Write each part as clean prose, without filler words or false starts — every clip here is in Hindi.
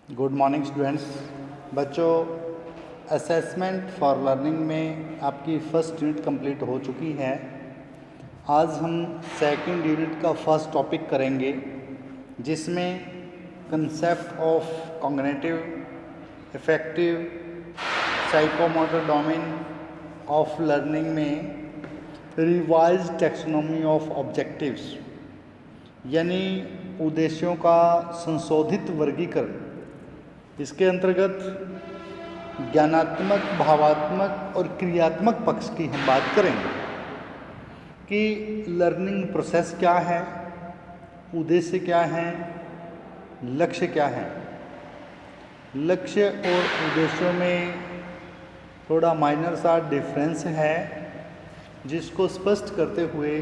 Good morning students. बच्चों, असेसमेंट फॉर लर्निंग में आपकी फर्स्ट यूनिट कंप्लीट हो चुकी है। आज हम सेकंड यूनिट का फर्स्ट टॉपिक करेंगे, जिसमें concept of cognitive effective psychomotor domain of learning में रिवाइज्ड टैक्सोनॉमी ऑफ ऑब्जेक्टिव्स यानी उद्देश्यों का संशोधित वर्गीकरण। इसके अंतर्गत ज्ञानात्मक, भावात्मक और क्रियात्मक पक्ष की हम बात करेंगे कि लर्निंग प्रोसेस क्या है, उद्देश्य क्या है, लक्ष्य क्या है। लक्ष्य और उद्देश्यों में थोड़ा माइनर सा डिफरेंस है, जिसको स्पष्ट करते हुए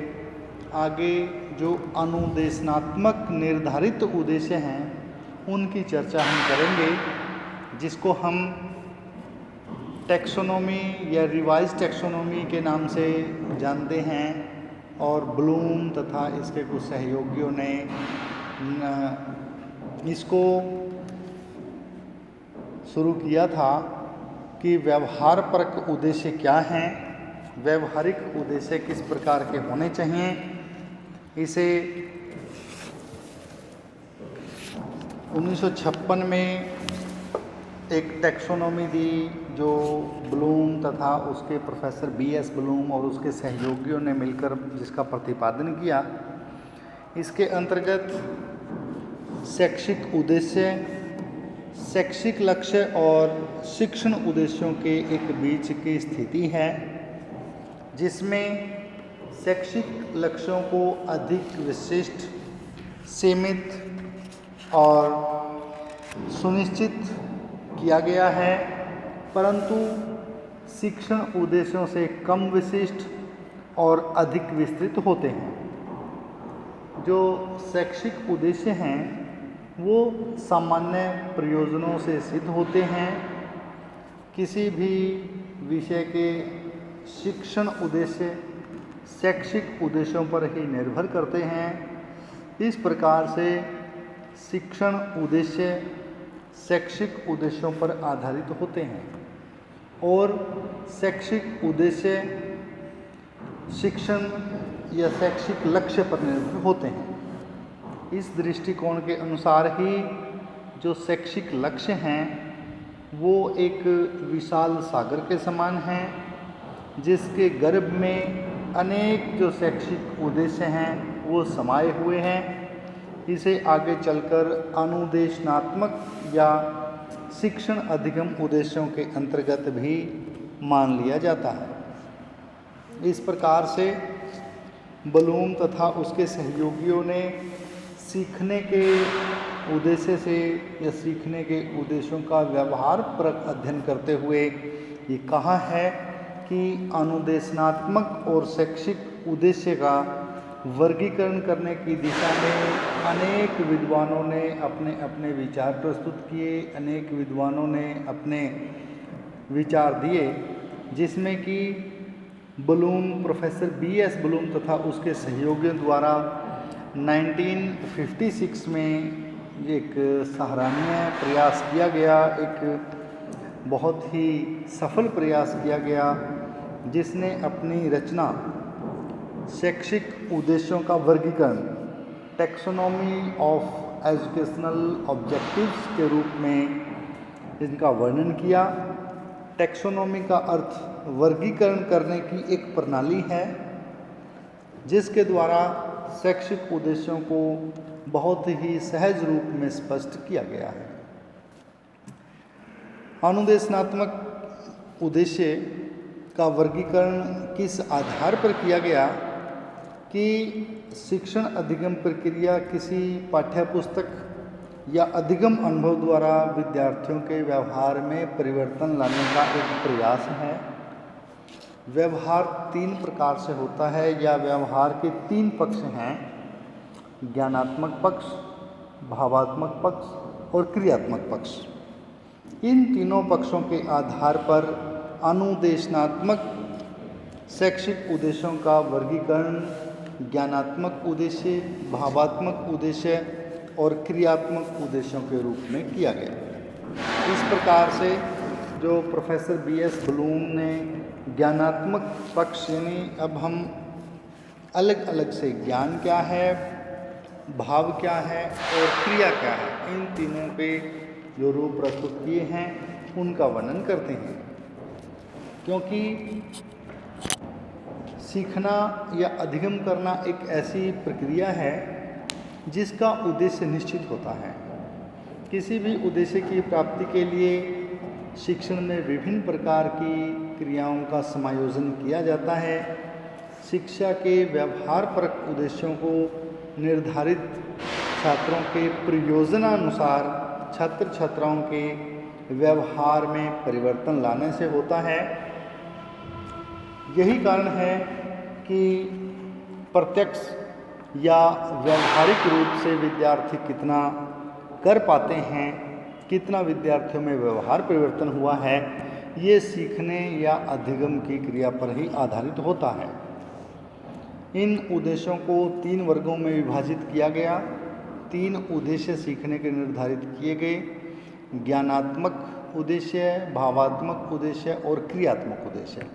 आगे जो अनुदेशनात्मक निर्धारित उद्देश्य हैं उनकी चर्चा हम करेंगे, जिसको हम टैक्सोनॉमी या रिवाइज टैक्सोनॉमी के नाम से जानते हैं। और ब्लूम तथा इसके कुछ सहयोगियों ने इसको शुरू किया था कि व्यवहारपरक उद्देश्य क्या हैं, व्यवहारिक उद्देश्य किस प्रकार के होने चाहिए। इसे 1956 में एक टैक्सोनॉमी दी, जो ब्लूम तथा उसके प्रोफेसर बीएस ब्लूम और उसके सहयोगियों ने मिलकर जिसका प्रतिपादन किया। इसके अंतर्गत शैक्षिक उद्देश्य, शैक्षिक लक्ष्य और शिक्षण उद्देश्यों के एक बीच की स्थिति है, जिसमें शैक्षिक लक्ष्यों को अधिक विशिष्ट, सीमित और सुनिश्चित किया गया है, परंतु शिक्षण उद्देश्यों से कम विशिष्ट और अधिक विस्तृत होते हैं। जो शैक्षिक उद्देश्य हैं वो सामान्य प्रयोजनों से सिद्ध होते हैं। किसी भी विषय के शिक्षण उद्देश्य शैक्षिक उद्देश्यों पर ही निर्भर करते हैं। इस प्रकार से शिक्षण उद्देश्य शैक्षिक उद्देश्यों पर आधारित होते हैं और शैक्षिक उद्देश्य शिक्षण या शैक्षिक लक्ष्य पर निर्भर होते हैं। इस दृष्टिकोण के अनुसार ही जो शैक्षिक लक्ष्य हैं वो एक विशाल सागर के समान हैं, जिसके गर्भ में अनेक जो शैक्षिक उद्देश्य हैं वो समाये हुए हैं। इसे आगे चलकर अनुदेशनात्मक या शिक्षण अधिगम उद्देश्यों के अंतर्गत भी मान लिया जाता है। इस प्रकार से ब्लूम तथा उसके सहयोगियों ने सीखने के उद्देश्य से या सीखने के उद्देश्यों का व्यवहारपरक अध्ययन करते हुए ये कहा है कि अनुदेशनात्मक और शैक्षिक उद्देश्य का वर्गीकरण करने की दिशा में अनेक विद्वानों ने अपने अपने विचार प्रस्तुत किए, अनेक विद्वानों ने अपने विचार दिए, जिसमें कि ब्लूम, प्रोफेसर बीएस ब्लूम तथा उसके सहयोगियों द्वारा 1956 में एक सराहनीय प्रयास किया गया, एक बहुत ही सफल प्रयास किया गया, जिसने अपनी रचना शैक्षिक उद्देश्यों का वर्गीकरण टैक्सोनॉमी ऑफ एजुकेशनल ऑब्जेक्टिव्स के रूप में इनका वर्णन किया। टैक्सोनॉमी का अर्थ वर्गीकरण करने की एक प्रणाली है, जिसके द्वारा शैक्षिक उद्देश्यों को बहुत ही सहज रूप में स्पष्ट किया गया है। अनुदेशनात्मक उद्देश्य का वर्गीकरण किस आधार पर किया गया कि शिक्षण अधिगम प्रक्रिया किसी पाठ्यपुस्तक या अधिगम अनुभव द्वारा विद्यार्थियों के व्यवहार में परिवर्तन लाने का एक प्रयास है। व्यवहार 3 प्रकार से होता है या व्यवहार के 3 पक्ष हैं: ज्ञानात्मक पक्ष, भावात्मक पक्ष और क्रियात्मक पक्ष। इन तीनों पक्षों के आधार पर अनुदेशनात्मक शैक्षिक उद्देश्यों का वर्गीकरण ज्ञानात्मक उद्देश्य, भावात्मक उद्देश्य और क्रियात्मक उद्देश्यों के रूप में किया गया। इस प्रकार से जो प्रोफेसर BS ब्लूम ने ज्ञानात्मक पक्ष यानी अब हम अलग अलग से ज्ञान क्या है, भाव क्या है और क्रिया क्या है, इन तीनों के जो रूप प्रस्तुत किए हैं उनका वर्णन करते हैं। क्योंकि सीखना या अधिगम करना एक ऐसी प्रक्रिया है जिसका उद्देश्य निश्चित होता है। किसी भी उद्देश्य की प्राप्ति के लिए शिक्षण में विभिन्न प्रकार की क्रियाओं का समायोजन किया जाता है। शिक्षा के व्यवहारपरक उद्देश्यों को निर्धारित छात्रों के प्रयोजनानुसार छात्र छात्राओं के व्यवहार में परिवर्तन लाने से होता है। यही कारण है कि प्रत्यक्ष या व्यावहारिक रूप से विद्यार्थी कितना कर पाते हैं, कितना विद्यार्थियों में व्यवहार परिवर्तन हुआ है, ये सीखने या अधिगम की क्रिया पर ही आधारित होता है। इन उद्देश्यों को 3 वर्गों में विभाजित किया गया। 3 उद्देश्य सीखने के निर्धारित किए गए: ज्ञानात्मक उद्देश्य, भावात्मक उद्देश्य और क्रियात्मक उद्देश्य।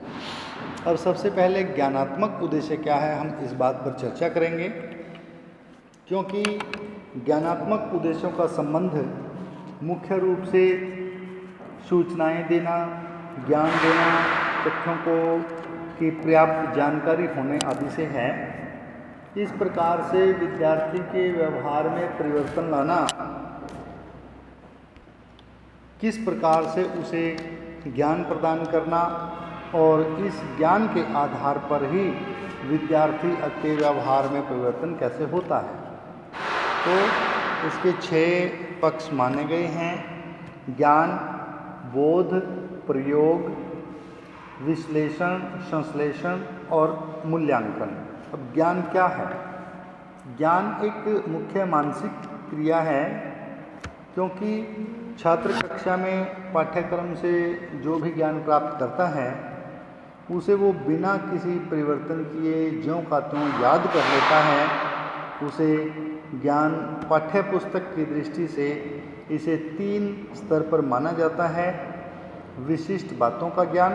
अब सबसे पहले ज्ञानात्मक उद्देश्य क्या है, हम इस बात पर चर्चा करेंगे, क्योंकि ज्ञानात्मक उद्देश्यों का संबंध मुख्य रूप से सूचनाएं देना, ज्ञान देना, तथ्यों को की पर्याप्त जानकारी होने आदि से है। इस प्रकार से विद्यार्थी के व्यवहार में परिवर्तन लाना, किस प्रकार से उसे ज्ञान प्रदान करना और इस ज्ञान के आधार पर ही विद्यार्थी के व्यवहार में परिवर्तन कैसे होता है। तो इसके 6 पक्ष माने गए हैं: ज्ञान, बोध, प्रयोग, विश्लेषण, संश्लेषण और मूल्यांकन। अब ज्ञान क्या है? ज्ञान एक मुख्य मानसिक क्रिया है, क्योंकि छात्र कक्षा में पाठ्यक्रम से जो भी ज्ञान प्राप्त करता है उसे वो बिना किसी परिवर्तन किए ज्यों का त्यों याद कर लेता है। उसे ज्ञान पाठ्य पुस्तक की दृष्टि से इसे 3 स्तर पर माना जाता है: विशिष्ट बातों का ज्ञान,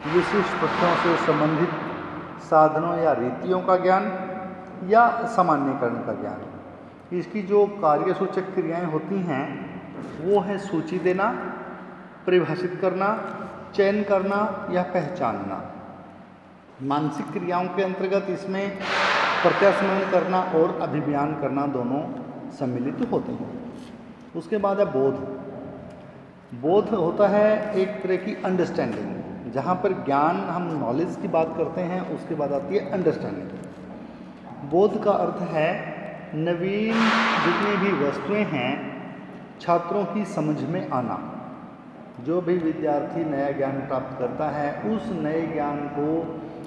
विशिष्ट तथ्यों से संबंधित साधनों या रीतियों का ज्ञान या सामान्यकरण का ज्ञान। इसकी जो कार्यसूचक क्रियाएं होती हैं वो है सूची देना, परिभाषित करना, चयन करना या पहचानना। मानसिक क्रियाओं के अंतर्गत इसमें प्रत्यास्मरण करना और अभिव्यान करना दोनों सम्मिलित होते हैं। उसके बाद है बोध। बोध होता है एक तरह की अंडरस्टैंडिंग। जहाँ पर ज्ञान हम नॉलेज की बात करते हैं, उसके बाद आती है अंडरस्टैंडिंग। बोध का अर्थ है नवीन जितनी भी वस्तुएं हैं छात्रों की समझ में आना। जो भी विद्यार्थी नया ज्ञान प्राप्त करता है उस नए ज्ञान को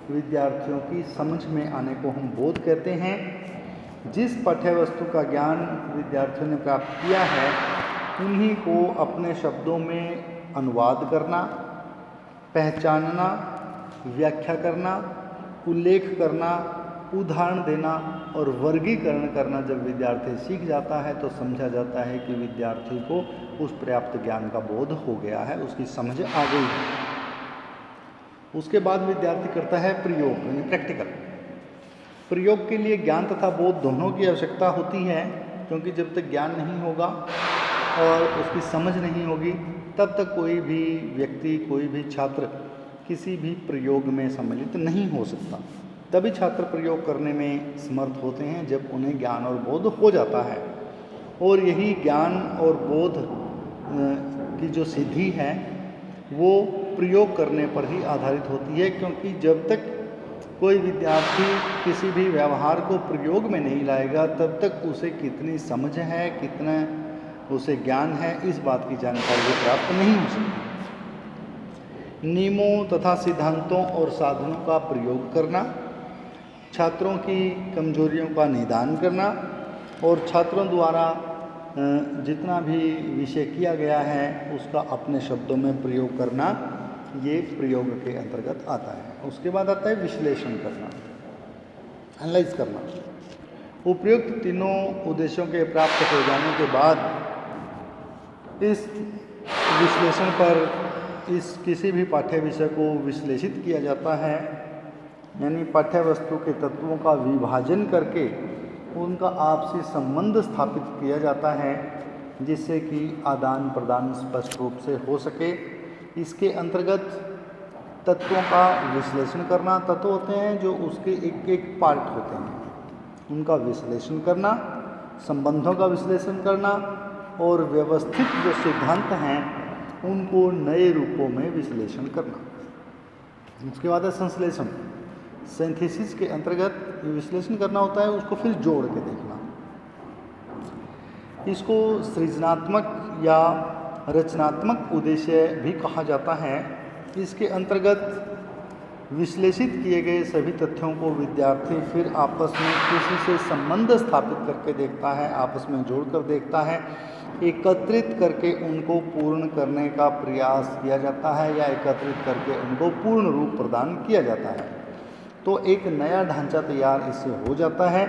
विद्यार्थियों की समझ में आने को हम बोध कहते हैं। जिस पाठ्य वस्तु का ज्ञान विद्यार्थियों ने प्राप्त किया है उन्हीं को अपने शब्दों में अनुवाद करना, पहचानना, व्याख्या करना, उल्लेख करना, उदाहरण देना और वर्गीकरण करना जब विद्यार्थी सीख जाता है तो समझा जाता है कि विद्यार्थी को उस पर्याप्त ज्ञान का बोध हो गया है, उसकी समझ आ गई है। उसके बाद विद्यार्थी करता है प्रयोग यानी प्रैक्टिकल। प्रयोग के लिए ज्ञान तथा बोध दोनों की आवश्यकता होती है, क्योंकि जब तक ज्ञान नहीं होगा और उसकी समझ नहीं होगी तब तक कोई भी व्यक्ति, कोई भी छात्र किसी भी प्रयोग में सम्मिलित नहीं हो सकता। तभी छात्र प्रयोग करने में समर्थ होते हैं जब उन्हें ज्ञान और बोध हो जाता है। और यही ज्ञान और बोध की जो सिद्धि है वो प्रयोग करने पर ही आधारित होती है, क्योंकि जब तक कोई विद्यार्थी किसी भी व्यवहार को प्रयोग में नहीं लाएगा तब तक उसे कितनी समझ है, कितना उसे ज्ञान है, इस बात की जानकारी प्राप्त नहीं हो सकती। नियमों तथा सिद्धांतों और साधनों का प्रयोग करना, छात्रों की कमजोरियों का निदान करना और छात्रों द्वारा जितना भी विषय किया गया है उसका अपने शब्दों में प्रयोग करना, ये प्रयोग के अंतर्गत आता है। उसके बाद आता है विश्लेषण करना, एनालाइज करना। उपर्युक्त तीनों उद्देश्यों के प्राप्त हो जाने के बाद इस विश्लेषण पर इस किसी भी पाठ्य विषय को विश्लेषित किया जाता है, यानी पाठ्य वस्तु के तत्वों का विभाजन करके उनका आपसी संबंध स्थापित किया जाता है, जिससे कि आदान प्रदान स्पष्ट रूप से हो सके। इसके अंतर्गत तत्वों का विश्लेषण करना, तत्व होते हैं जो उसके एक एक पार्ट होते हैं, उनका विश्लेषण करना, संबंधों का विश्लेषण करना और व्यवस्थित जो सिद्धांत हैं उनको नए रूपों में विश्लेषण करना। उसके बाद है संश्लेषण। सिंथेसिस के अंतर्गत विश्लेषण करना होता है, उसको फिर जोड़ के देखना। इसको सृजनात्मक या रचनात्मक उद्देश्य भी कहा जाता है। इसके अंतर्गत विश्लेषित किए गए सभी तथ्यों को विद्यार्थी फिर आपस में किसी से संबंध स्थापित करके देखता है, आपस में जोड़कर देखता है, एकत्रित करके उनको पूर्ण करने का प्रयास किया जाता है या एकत्रित करके उनको पूर्ण रूप प्रदान किया जाता है। तो एक नया ढांचा तैयार इससे हो जाता है।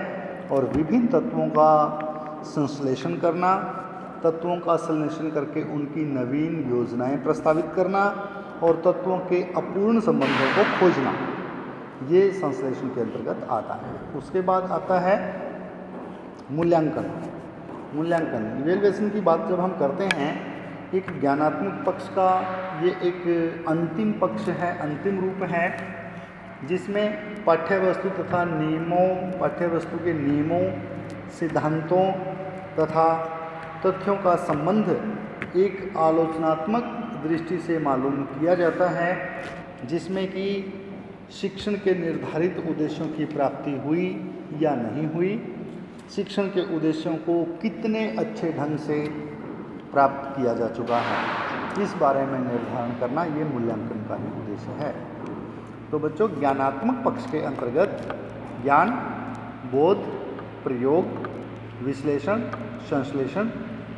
और विभिन्न तत्वों का संश्लेषण करना, तत्वों का संश्लेषण करके उनकी नवीन योजनाएं प्रस्तावित करना और तत्वों के अपूर्ण संबंधों को खोजना, ये संश्लेषण के अंतर्गत आता है। उसके बाद आता है मूल्यांकन। मूल्यांकन इवैल्यूएशन की बात जब हम करते हैं, एक ज्ञानात्मक पक्ष का ये एक अंतिम पक्ष है, अंतिम रूप है, जिसमें पाठ्यवस्तु तथा नियमों, पाठ्यवस्तु के नियमों, सिद्धांतों तथा तथ्यों का संबंध एक आलोचनात्मक दृष्टि से मालूम किया जाता है, जिसमें कि शिक्षण के निर्धारित उद्देश्यों की प्राप्ति हुई या नहीं हुई, शिक्षण के उद्देश्यों को कितने अच्छे ढंग से प्राप्त किया जा चुका है, इस बारे में निर्धारण करना ये मूल्यांकन का ही उद्देश्य है। तो बच्चों, ज्ञानात्मक पक्ष के अंतर्गत ज्ञान, बोध, प्रयोग, विश्लेषण, संश्लेषण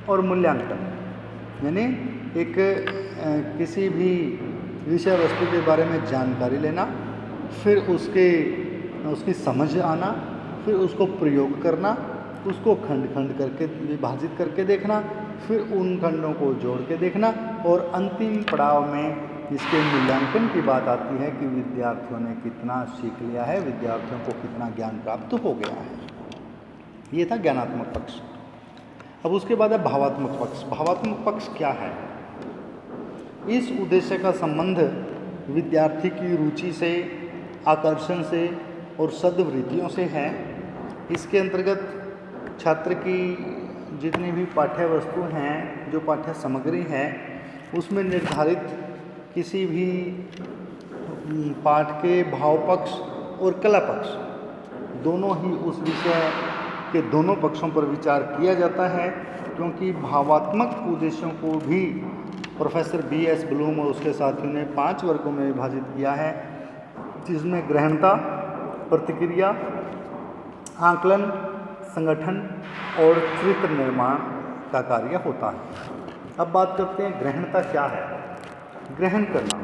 और मूल्यांकन, यानी एक किसी भी विषय वस्तु के बारे में जानकारी लेना, फिर उसकी समझ आना, फिर उसको प्रयोग करना, उसको खंड खंड करके विभाजित करके देखना, फिर उन खंडों को जोड़ के देखना और अंतिम पड़ाव में इसके मूल्यांकन की बात आती है कि विद्यार्थियों ने कितना सीख लिया है, विद्यार्थियों को कितना ज्ञान प्राप्त हो गया है। ये था ज्ञानात्मक पक्ष। अब उसके बाद है भावात्मक पक्ष। भावात्मक पक्ष क्या है? इस उद्देश्य का संबंध विद्यार्थी की रुचि से, आकर्षण से और सद्वृत्तियों से है। इसके अंतर्गत छात्र की जितनी भी पाठ्य वस्तु हैं, जो पाठ्य सामग्री है, उसमें निर्धारित किसी भी पाठ के भाव पक्ष और कला पक्ष दोनों ही उस विषय के दोनों पक्षों पर विचार किया जाता है, क्योंकि भावात्मक उद्देश्यों को भी प्रोफेसर B.S. ब्लूम और उसके साथियों ने 5 वर्गों में विभाजित किया है, जिसमें ग्रहणता, प्रतिक्रिया, आकलन, संगठन और चरित्र निर्माण का कार्य होता है। अब बात करते हैं ग्रहणता क्या है। ग्रहण करना,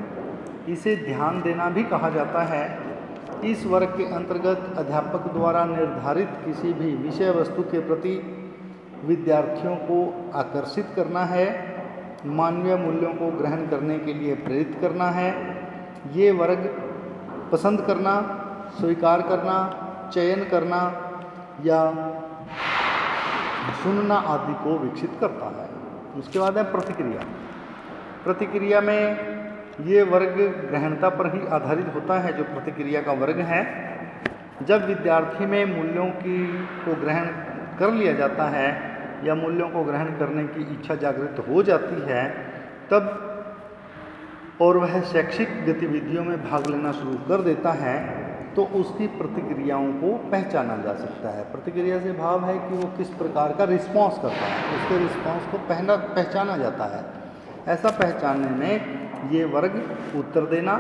इसे ध्यान देना भी कहा जाता है। इस वर्ग के अंतर्गत अध्यापक द्वारा निर्धारित किसी भी विषय वस्तु के प्रति विद्यार्थियों को आकर्षित करना है, मानवीय मूल्यों को ग्रहण करने के लिए प्रेरित करना है। ये वर्ग पसंद करना, स्वीकार करना, चयन करना या सुनना आदि को विकसित करता है। उसके बाद है प्रतिक्रिया। प्रतिक्रिया में ये वर्ग ग्रहणता पर ही आधारित होता है, जो प्रतिक्रिया का वर्ग है। जब विद्यार्थी में मूल्यों को ग्रहण कर लिया जाता है या मूल्यों को ग्रहण करने की इच्छा जागृत हो जाती है, तब और वह शैक्षिक गतिविधियों में भाग लेना शुरू कर देता है, तो उसकी प्रतिक्रियाओं को पहचाना जा सकता है। प्रतिक्रिया से भाव है कि वो किस प्रकार का रिस्पॉन्स करता है, उसके रिस्पॉन्स को पहचाना जाता है। ऐसा पहचानने में ये वर्ग उत्तर देना,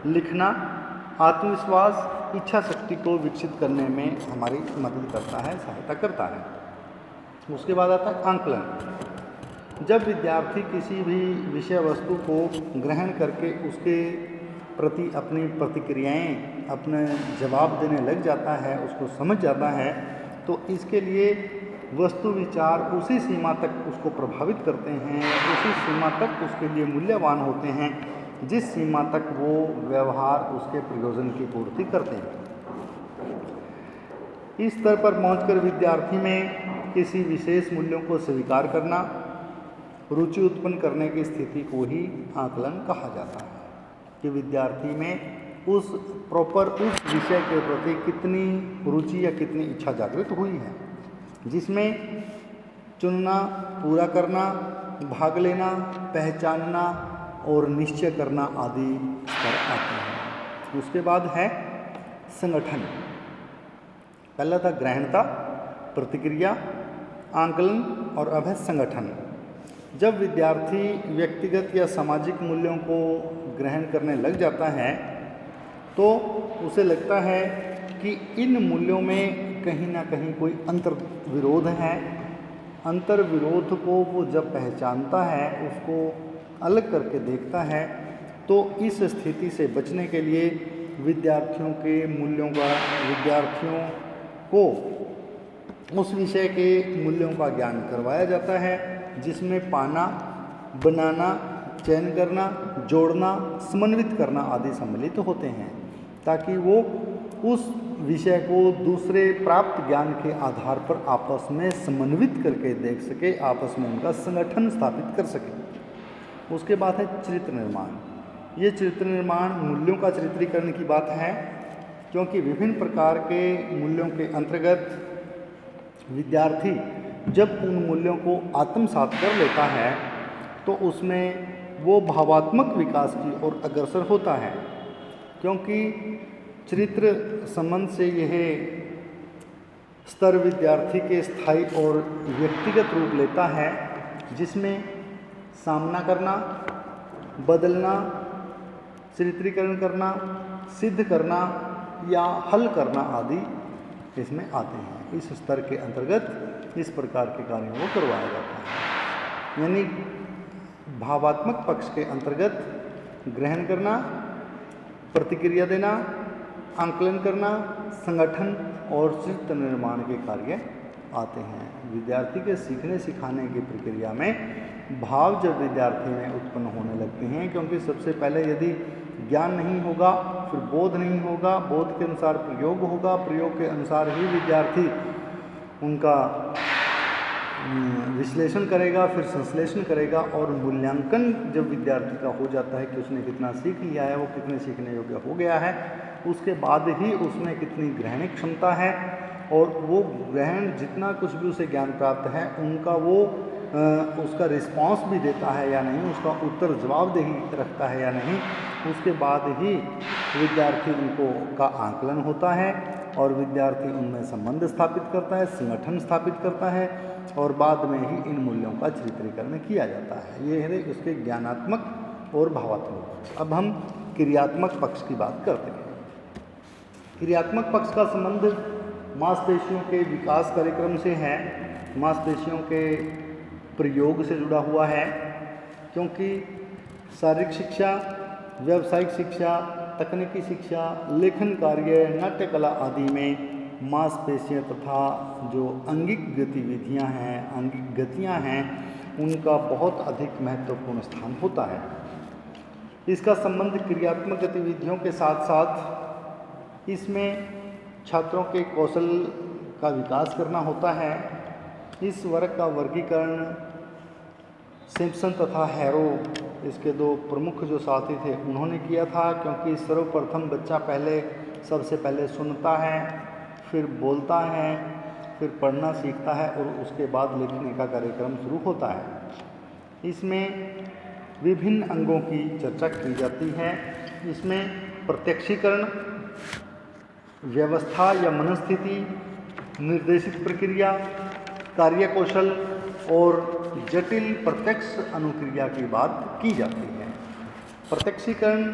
लिखना, आत्मविश्वास, इच्छा शक्ति को विकसित करने में हमारी मदद करता है, सहायता करता है। उसके बाद आता है आंकलन। जब विद्यार्थी किसी भी विषय वस्तु को ग्रहण करके उसके प्रति अपनी प्रतिक्रियाएं, अपने जवाब देने लग जाता है, उसको समझ जाता है, तो इसके लिए वस्तु विचार उसी सीमा तक उसको प्रभावित करते हैं, उसी सीमा तक उसके लिए मूल्यवान होते हैं जिस सीमा तक वो व्यवहार उसके प्रयोजन की पूर्ति करते हैं। इस स्तर पर पहुंचकर विद्यार्थी में किसी विशेष मूल्यों को स्वीकार करना, रुचि उत्पन्न करने की स्थिति को ही आकलन कहा जाता है कि विद्यार्थी में उस विषय के प्रति कितनी रुचि या कितनी इच्छा जागृत हुई है, जिसमें चुनना, पूरा करना, भाग लेना, पहचानना और निश्चय करना आदि स्तर आते हैं। उसके बाद है संगठन। पहला था ग्रहणता, प्रतिक्रिया, आकलन और अब है संगठन। जब विद्यार्थी व्यक्तिगत या सामाजिक मूल्यों को ग्रहण करने लग जाता है तो उसे लगता है कि इन मूल्यों में कहीं ना कहीं कोई अंतर विरोध है। अंतर विरोध को वो जब पहचानता है, उसको अलग करके देखता है, तो इस स्थिति से बचने के लिए विद्यार्थियों को उस विषय के मूल्यों का ज्ञान करवाया जाता है जिसमें पाना, बनाना, चयन करना, जोड़ना, समन्वित करना आदि सम्मिलित होते हैं, ताकि वो उस विषय को दूसरे प्राप्त ज्ञान के आधार पर आपस में समन्वित करके देख सके, आपस में उनका संगठन स्थापित कर सके। उसके बाद है चरित्र निर्माण। ये चरित्र निर्माण मूल्यों का चरित्रीकरण की बात है, क्योंकि विभिन्न प्रकार के मूल्यों के अंतर्गत विद्यार्थी जब उन मूल्यों को आत्मसात कर लेता है तो उसमें वो भावात्मक विकास की ओर अग्रसर होता है, क्योंकि चरित्र संबंध से यह स्तर विद्यार्थी के स्थायी और व्यक्तिगत रूप लेता है, जिसमें सामना करना, बदलना, चरित्रीकरण करना, सिद्ध करना या हल करना आदि इसमें आते हैं। इस स्तर के अंतर्गत इस प्रकार के कार्यों को करवाया जाता है। यानी भावात्मक पक्ष के अंतर्गत ग्रहण करना, प्रतिक्रिया देना, आकलन करना, संगठन और चरित्र निर्माण के कार्य आते हैं। विद्यार्थी के सीखने सिखाने की प्रक्रिया में भाव जब विद्यार्थी में उत्पन्न होने लगते हैं, क्योंकि सबसे पहले यदि ज्ञान नहीं होगा फिर बोध नहीं होगा, बोध के अनुसार प्रयोग होगा, प्रयोग के अनुसार ही विद्यार्थी उनका विश्लेषण करेगा, फिर संश्लेषण करेगा और मूल्यांकन जब विद्यार्थी का हो जाता है कि उसने कितना सीख लिया है, वो कितने सीखने योग्य हो गया है, उसके बाद ही उसमें कितनी ग्रहण क्षमता है और वो ग्रहण जितना कुछ भी उसे ज्ञान प्राप्त है उनका वो उसका रिस्पांस भी देता है या नहीं, उसका उत्तर जवाबदेही रखता है या नहीं, उसके बाद ही विद्यार्थी उनको का आकलन होता है और विद्यार्थी उनमें संबंध स्थापित करता है, संगठन स्थापित करता है और बाद में ही इन मूल्यों का चित्रीकरण किया जाता है। ये है उसके ज्ञानात्मक और भावात्मक पक्ष। अब हम क्रियात्मक पक्ष की बात करते हैं। क्रियात्मक पक्ष का संबंध मांसपेशियों के विकास कार्यक्रम से है, मांसपेशियों के प्रयोग से जुड़ा हुआ है, क्योंकि शारीरिक शिक्षा, व्यावसायिक शिक्षा, तकनीकी शिक्षा, लेखन कार्य, नाट्य कला आदि में मांसपेशियाँ तथा जो अंगिक गतिविधियाँ हैं, अंगिक गतियाँ हैं, उनका बहुत अधिक महत्वपूर्ण स्थान होता है। इसका संबंध क्रियात्मक गतिविधियों के साथ साथ इसमें छात्रों के कौशल का विकास करना होता है। इस वर्ग का वर्गीकरण सिम्पसन तथा हैरो, इसके दो प्रमुख जो साथी थे, उन्होंने किया था, क्योंकि सर्वप्रथम बच्चा सबसे पहले सुनता है, फिर बोलता है, फिर पढ़ना सीखता है और उसके बाद लिखने का कार्यक्रम शुरू होता है। इसमें विभिन्न अंगों की चर्चा की जाती है। इसमें प्रत्यक्षीकरण, व्यवस्था या मनस्थिति, निर्देशित प्रक्रिया, कार्यकौशल और जटिल प्रत्यक्ष अनुक्रिया की बात की जाती है। प्रत्यक्षीकरण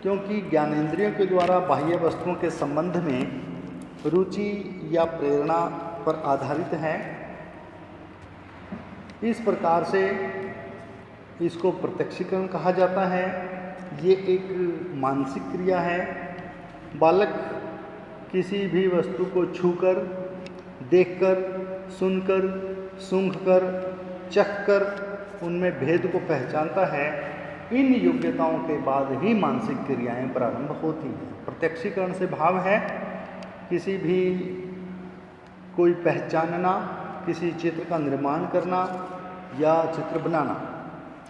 क्योंकि ज्ञानेंद्रियों के द्वारा बाह्य वस्तुओं के संबंध में रुचि या प्रेरणा पर आधारित है, इस प्रकार से इसको प्रत्यक्षीकरण कहा जाता है। ये एक मानसिक क्रिया है। बालक किसी भी वस्तु को छूकर, देखकर, सुनकर, सूंघकर, चखकर उनमें भेद को पहचानता है, इन योग्यताओं के बाद ही मानसिक क्रियाएं प्रारंभ होती हैं। प्रत्यक्षीकरण से भाव है किसी भी कोई पहचानना, किसी चित्र का निर्माण करना या चित्र बनाना,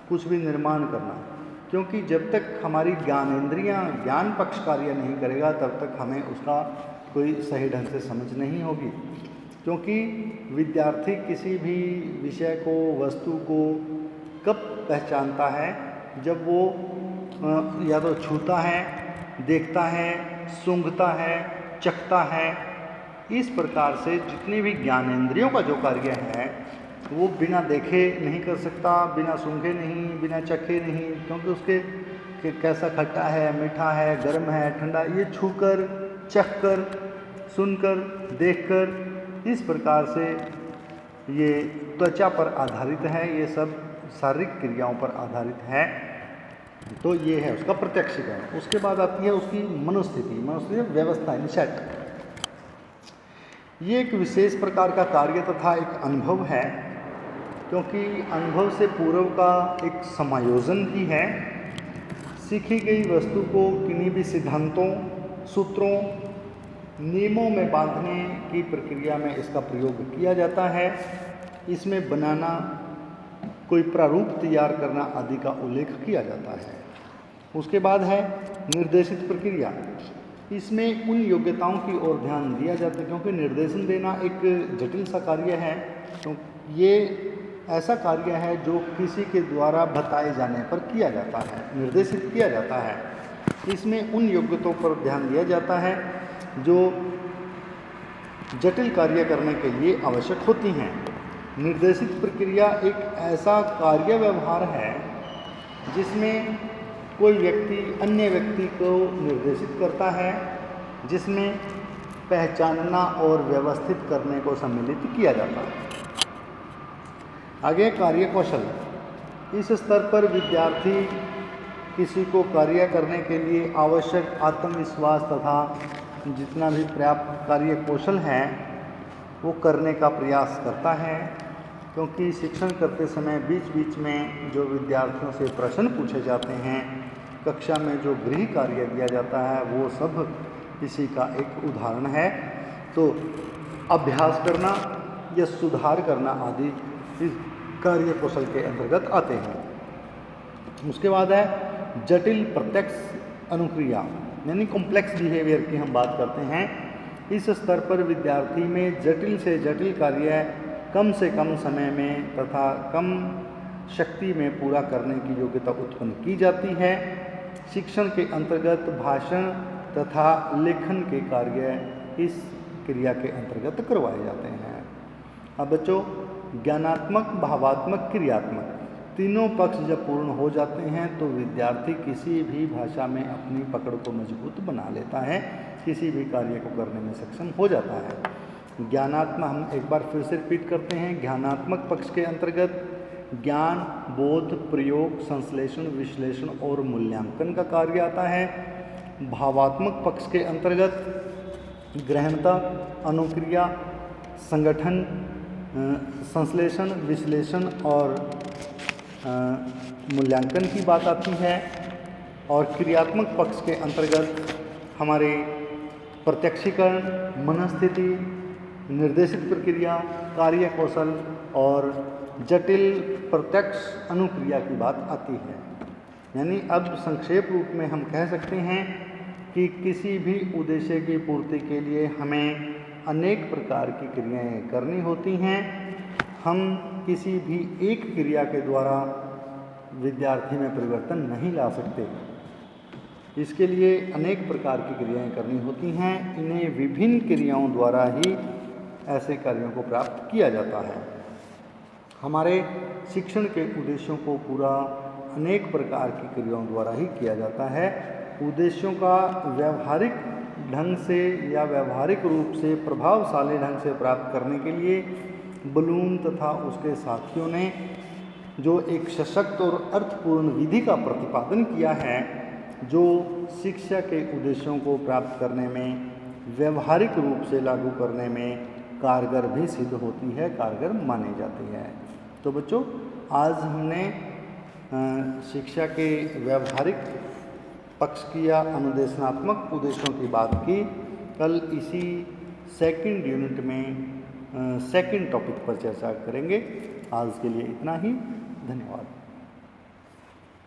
कुछ भी निर्माण करना, क्योंकि जब तक हमारी ज्ञानेंद्रियां ज्ञान पक्ष कार्य नहीं करेगा तब तक हमें उसका कोई सही ढंग से समझ नहीं होगी। क्योंकि विद्यार्थी किसी भी विषय को, वस्तु को कब पहचानता है, जब वो या तो छूता है, देखता है, सूंघता है, चखता है। इस प्रकार से जितने भी ज्ञानेंद्रियों का जो कार्य है वो बिना देखे नहीं कर सकता, बिना सूंघे नहीं, बिना चखे नहीं, क्योंकि उसके कैसा खट्टा है, मीठा है, गर्म है, ठंडा, ये छूकर, चखकर, सुनकर, देखकर, इस प्रकार से ये त्वचा पर आधारित है, ये सब शारीरिक क्रियाओं पर आधारित है। तो ये है उसका प्रत्यक्षीकरण। उसके बाद आती है उसकी मनोस्थिति। मनोस्थिति व्यवस्था, इनसेट। ये एक विशेष प्रकार का कार्य तथा एक अनुभव है, क्योंकि अनुभव से पूर्व का एक समायोजन भी है। सीखी गई वस्तु को किन्हीं भी सिद्धांतों, सूत्रों, नियमों में बांधने की प्रक्रिया में इसका प्रयोग किया जाता है। इसमें बनाना, कोई प्रारूप तैयार करना आदि का उल्लेख किया जाता है। उसके बाद है निर्देशित प्रक्रिया। इसमें उन योग्यताओं की ओर ध्यान दिया जाता है, क्योंकि निर्देशन देना एक जटिल सा कार्य है। तो ये ऐसा कार्य है जो किसी के द्वारा बताए जाने पर किया जाता है, निर्देशित किया जाता है। इसमें उन योग्यताओं पर ध्यान दिया जाता है जो जटिल कार्य करने के लिए आवश्यक होती हैं। निर्देशित प्रक्रिया एक ऐसा कार्य व्यवहार है जिसमें कोई व्यक्ति अन्य व्यक्ति को निर्देशित करता है, जिसमें पहचानना और व्यवस्थित करने को सम्मिलित किया जाता है। आगे कार्य कौशल। इस स्तर पर विद्यार्थी किसी को कार्य करने के लिए आवश्यक आत्मविश्वास तथा जितना भी पर्याप्त कार्य कौशल है वो करने का प्रयास करता है, क्योंकि शिक्षण करते समय बीच बीच में जो विद्यार्थियों से प्रश्न पूछे जाते हैं, कक्षा में जो गृह कार्य दिया जाता है, वो सब इसी का एक उदाहरण है। तो अभ्यास करना या सुधार करना आदि इस कार्य कौशल के अंतर्गत आते हैं। उसके बाद है जटिल प्रत्यक्ष अनुक्रिया, यानी कॉम्प्लेक्स बिहेवियर की हम बात करते हैं। इस स्तर पर विद्यार्थी में जटिल से जटिल कार्य कम से कम समय में तथा कम शक्ति में पूरा करने की योग्यता उत्पन्न की जाती है। शिक्षण के अंतर्गत भाषण तथा लेखन के कार्य इस क्रिया के अंतर्गत करवाए जाते हैं। अब बच्चों, ज्ञानात्मक, भावात्मक, क्रियात्मक तीनों पक्ष जब पूर्ण हो जाते हैं तो विद्यार्थी किसी भी भाषा में अपनी पकड़ को मजबूत बना लेता है, किसी भी कार्य को करने में सक्षम हो जाता है। ज्ञानात्मक, हम एक बार फिर से रिपीट करते हैं, ज्ञानात्मक पक्ष के अंतर्गत ज्ञान, बोध, प्रयोग, संश्लेषण, विश्लेषण और मूल्यांकन का कार्य आता है। भावात्मक पक्ष के अंतर्गत ग्रहणता, अनुक्रिया, संगठन, संश्लेषण, विश्लेषण और मूल्यांकन की बात आती है। और क्रियात्मक पक्ष के अंतर्गत हमारे प्रत्यक्षीकरण, मनस्थिति, निर्देशित प्रक्रिया, कार्य कौशल और जटिल प्रत्यक्ष अनुक्रिया की बात आती है। यानी अब संक्षेप रूप में हम कह सकते हैं कि किसी भी उद्देश्य की पूर्ति के लिए हमें अनेक प्रकार की क्रियाएं करनी होती हैं। हम किसी भी एक क्रिया के द्वारा विद्यार्थी में परिवर्तन नहीं ला सकते। इसके लिए अनेक प्रकार की क्रियाएं करनी होती हैं। इन्हें विभिन्न क्रियाओं द्वारा ही ऐसे कार्यों को प्राप्त किया जाता है। हमारे शिक्षण के उद्देश्यों को पूरा अनेक प्रकार की क्रियाओं द्वारा ही किया जाता है। उद्देश्यों का व्यवहारिक ढंग से या व्यवहारिक रूप से प्रभावशाली ढंग से प्राप्त करने के लिए ब्लूम तथा उसके साथियों ने जो एक सशक्त और अर्थपूर्ण विधि का प्रतिपादन किया है, जो शिक्षा के उद्देश्यों को प्राप्त करने में, व्यवहारिक रूप से लागू करने में कारगर भी सिद्ध होती है, कारगर मानी जाती है। तो बच्चों, आज हमने शिक्षा के व्यावहारिक पक्ष की या अनुदेशनात्मक उद्देश्यों की बात की। कल इसी सेकंड यूनिट में सेकंड टॉपिक पर चर्चा करेंगे। आज के लिए इतना ही। धन्यवाद।